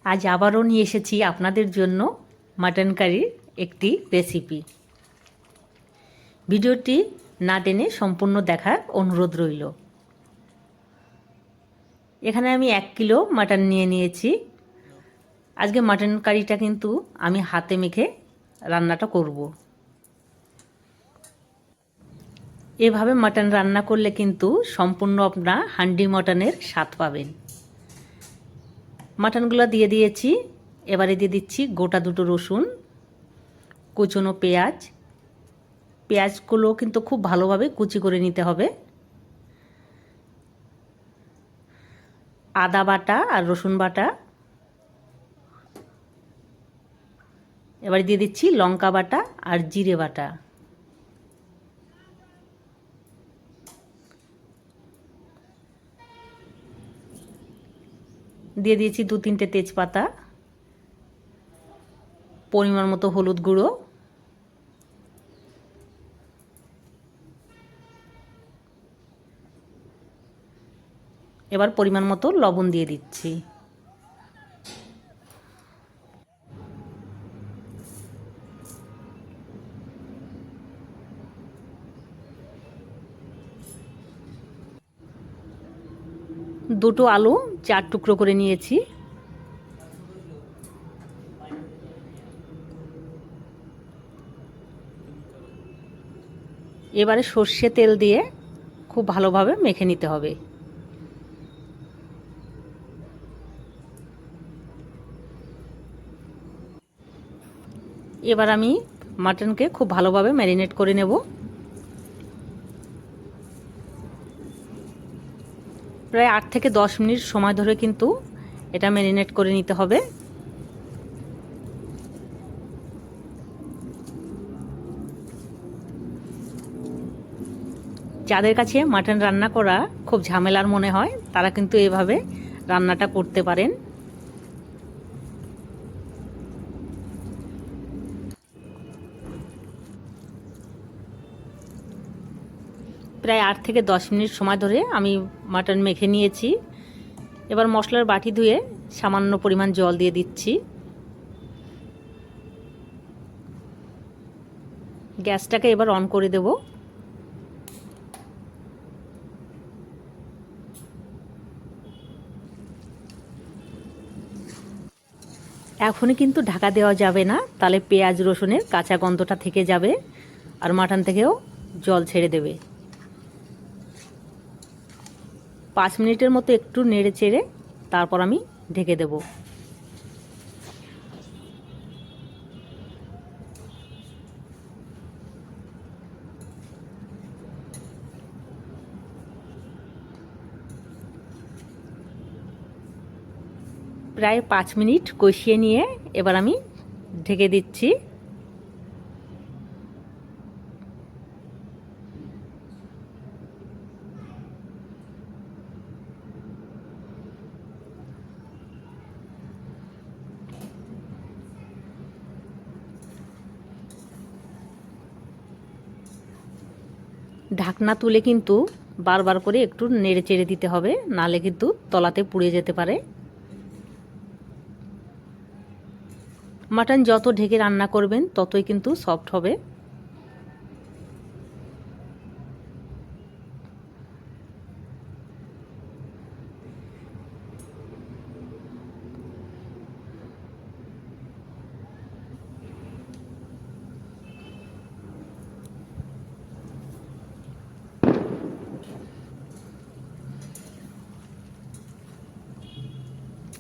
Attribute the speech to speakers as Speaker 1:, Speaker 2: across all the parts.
Speaker 1: আজ আবারও নিয়ে এসেছি আপনাদের জন্য মাটন কারির একটি রেসিপি। ভিডিওটি না টেনে সম্পূর্ণ দেখার অনুরোধ রইল। এখানে আমি 1 কিলো মাটন নিয়ে নিয়েছি। আজকে মাটন কারিটা কিন্তু আমি হাতে মেখে রান্নাটা করব। এভাবে মাটন রান্না করলে কিন্তু সম্পূর্ণ আপনারা হান্ডি মাটনের স্বাদ পাবেন। মাটনগুলো দিয়ে দিয়েছি। এবারে দিয়ে দিচ্ছি গোটা 2টো রসুন, কুচনো পেঁয়াজ। পেঁয়াজগুলো কিন্তু খুব ভালোভাবে কুচি করে নিতে হবে। আদা বাটা আর রসুন বাটা। এবার দিয়ে দিচ্ছি লঙ্কা বাটা আর জিরে বাটা। দিয়ে দিয়েছি 2-3টে তেজপাতা, পরিমাণ মতো হলুদ গুঁড়ো, এবার পরিমাণ মতো লবণ দিয়ে দিচ্ছি। দুটো আলু 4 টুকরো করে নিয়েছি। এবারে সর্ষে তেল দিয়ে খুব ভালোভাবে মেখে নিতে হবে। এবার আমি মাটনকে খুব ভালোভাবে ম্যারিনেট করে নেব। প্রায় 8 থেকে 10 মিনিট সময় ধরে কিন্তু এটা ম্যারিনেট করে নিতে হবে। যাদের কাছে মাটন রান্না করা খুব ঝামেলার মনে হয় তারা কিন্তু এভাবে রান্নাটা করতে পারেন। প্রায় 8 থেকে 10 মিনিট সময় ধরে আমি মাটন মেখে নিয়েছি। এবার মশলার বাটি ধুয়ে সামান্য পরিমাণ জল দিয়ে দিচ্ছি। গ্যাসটাকে এবার অন করে দেব। এখনই কিন্তু ঢাকা দেওয়া যাবে না, তাহলে পেঁয়াজ রসুনের কাঁচা গন্ধটা থেকে যাবে আর মাটন থেকেও জল ছেড়ে দেবে। 5 মিনিটের মতো একটু নেড়ে চেড়ে তারপর আমি ঢেকে দেব। প্রায় 5 মিনিট কষিয়ে নিয়ে এবার আমি ঢেকে দিচ্ছি। ঢাকনা তুলে কিন্তু বারবার করে একটু নেড়ে চেড়ে দিতে হবে, নাহলে কিন্তু তলাতে পুড়ে যেতে পারে। মাটন যত ঢেকে রান্না করবেন ততই কিন্তু সফট হবে।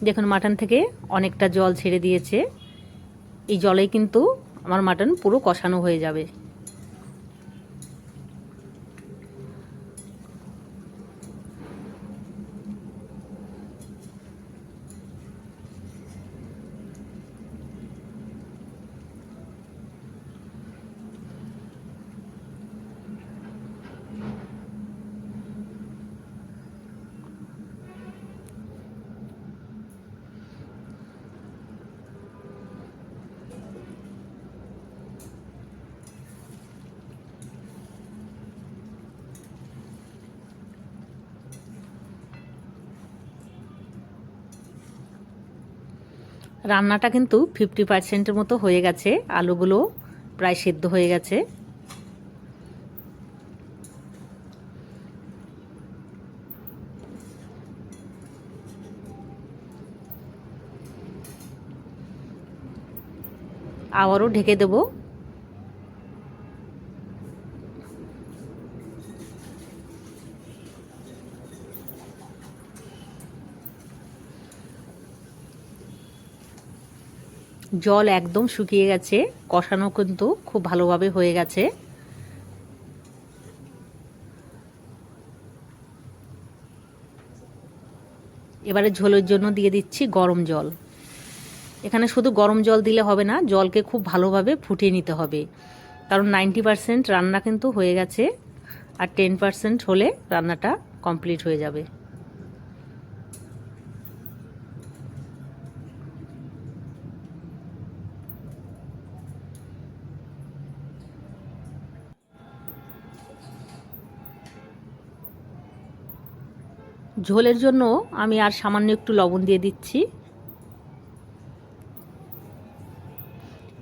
Speaker 1: দেখুন মাটন থেকে অনেকটা জল ছেড়ে দিয়েছে। এই জলেই কিন্তু আমার মাটন পুরো কষানো হয়ে যাবে। রান্নাটা কিন্তু 50% মতো হয়ে গেছে, আলুগুলো প্রায় সেদ্ধ হয়ে গেছে। আবারও ঢেকে দেব। জল একদম শুকিয়ে গেছে, কষানো কিন্তু খুব ভালোভাবে হয়ে গেছে। এবারে ঝোলের জন্য দিয়ে দিচ্ছি গরম জল। এখানে শুধু গরম জল দিলে হবে না, জলকে খুব ভালোভাবে ফুটিয়ে নিতে হবে, কারণ 90% রান্না কিন্তু হয়ে গেছে, আর 10% হলে রান্নাটা কমপ্লিট হয়ে যাবে। ঝোলের জন্য আমি আর সামান্য একটু লবণ দিয়ে দিচ্ছি।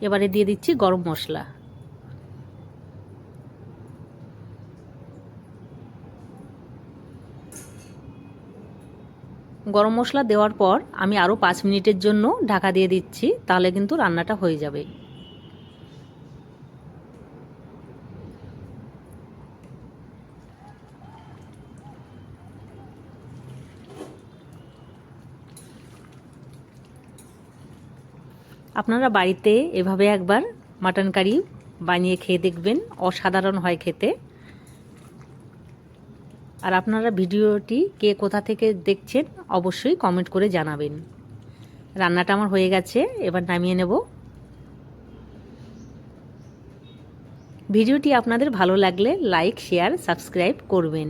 Speaker 1: এবারে দিয়ে দিচ্ছি গরম মশলা। গরম মশলা দেওয়ার পর আমি আরও 5 মিনিটের জন্য ঢাকা দিয়ে দিচ্ছি, তাহলে কিন্তু রান্নাটা হয়ে যাবে। আপনারা বাড়িতে এভাবে একবার মাটন কারি বানিয়ে খেয়ে দেখবেন, অসাধারণ হয় খেতে। আর আপনারা ভিডিওটি কে কোথা থেকে দেখছেন অবশ্যই কমেন্ট করে জানাবেন। রান্নাটা আমার হয়ে গেছে, এবার নামিয়ে নেব। ভিডিওটি আপনাদের ভালো লাগলে লাইক, শেয়ার, সাবস্ক্রাইব করবেন।